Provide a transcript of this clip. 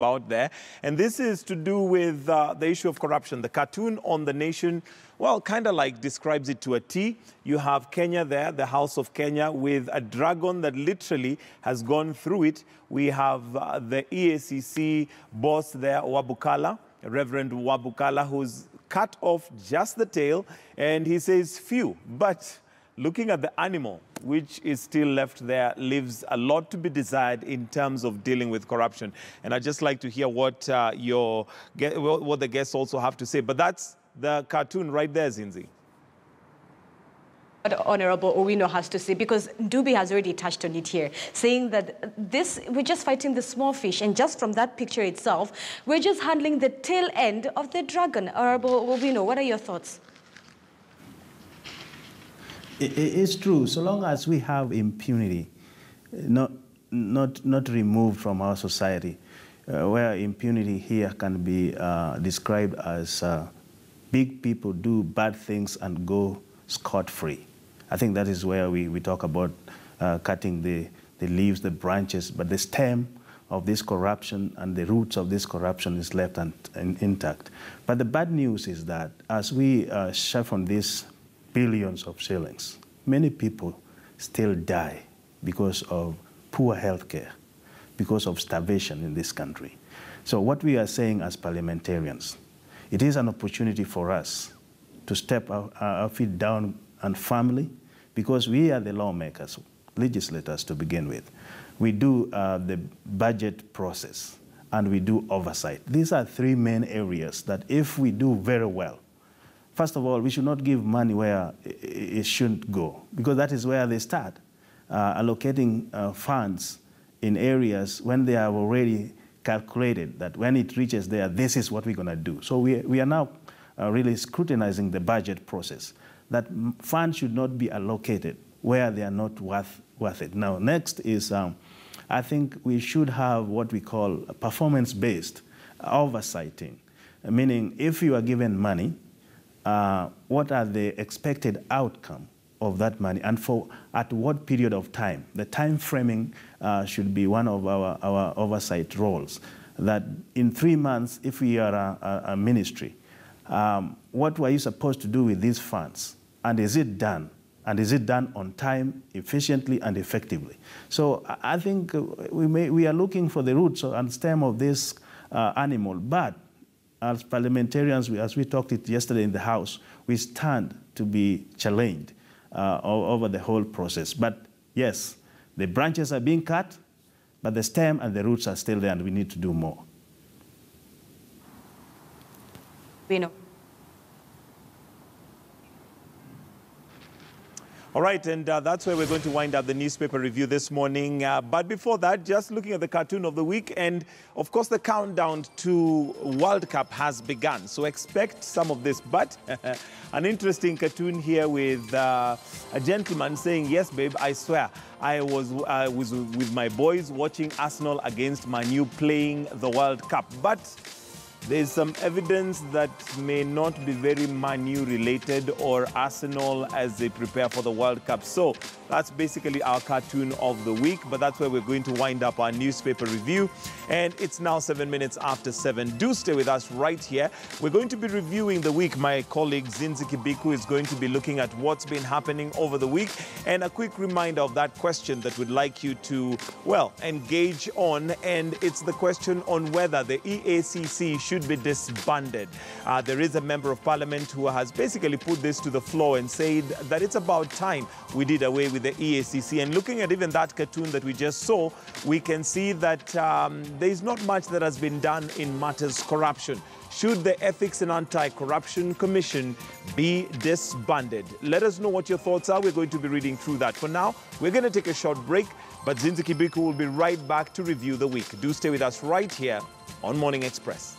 about there. And this is to do with the issue of corruption. The cartoon on The Nation, well, kind of like describes it to a T. You have Kenya there, the House of Kenya, with a dragon that literally has gone through it. We have the EACC boss there, Wabukala, Reverend Wabukala, who's cut off just the tail. And he says, phew, but looking at the animal, which is still left there, leaves a lot to be desired in terms of dealing with corruption. And I'd just like to hear what what the guests also have to say. But that's the cartoon right there, Zinzi. What Honorable Owino has to say, because Ndubi has already touched on it here, saying that we're just fighting the small fish, and just from that picture itself, we're just handling the tail end of the dragon. Honorable Owino, what are your thoughts? It's true. So long as we have impunity, not removed from our society, where impunity here can be described as big people do bad things and go scot-free. I think that is where we talk about cutting the leaves, the branches, but the stem of this corruption and the roots of this corruption is left intact. But the bad news is that as we siphon these billions of shillings, many people still die because of poor health care, because of starvation in this country. So what we are saying as parliamentarians, it is an opportunity for us to step our feet down and firmly, because we are the lawmakers, legislators to begin with. We do the budget process and we do oversight. These are three main areas that if we do very well, first of all, we should not give money where it shouldn't go, because that is where they start, allocating funds in areas when they have already calculated that when it reaches there, this is what we're going to do. So we are now really scrutinizing the budget process, that funds should not be allocated where they are not worth it. Now, next is, I think we should have what we call performance-based oversighting, meaning if you are given money, what are the expected outcome of that money, and at what period of time? The time framing should be one of our oversight roles. That in 3 months, if we are a ministry, what were you supposed to do with these funds? And is it done? And is it done on time, efficiently, and effectively? So I think we are looking for the roots and stem of this animal, but as parliamentarians, as we talked it yesterday in the House, we stand to be challenged over the whole process. But yes, the branches are being cut, but the stem and the roots are still there, and we need to do more. We know. All right, and that's where we're going to wind up the newspaper review this morning. But before that, just looking at the cartoon of the week, and of course the countdown to World Cup has begun. So expect some of this, but an interesting cartoon here with a gentleman saying, yes, babe, I swear, I was with my boys watching Arsenal against Man U playing the World Cup. But there's some evidence that may not be very Man U related or Arsenal as they prepare for the World Cup. So that's basically our cartoon of the week, but that's where we're going to wind up our newspaper review. And it's now 7 minutes after 7. Do stay with us right here. We're going to be reviewing the week. My colleague Zinzi Kibiku is going to be looking at what's been happening over the week. And a quick reminder of that question that we'd like you to, well, engage on. And it's the question on whether the EACC should be disbanded. There is a member of parliament who has basically put this to the floor and said that it's about time we did away with the EACC. And looking at even that cartoon that we just saw, we can see that there is not much that has been done in matters corruption. Should the Ethics and Anti-Corruption Commission be disbanded? Let us know what your thoughts are. We're going to be reading through that. For now, we're going to take a short break, but Zinzi Kibiku will be right back to review the week. Do stay with us right here on Morning Express.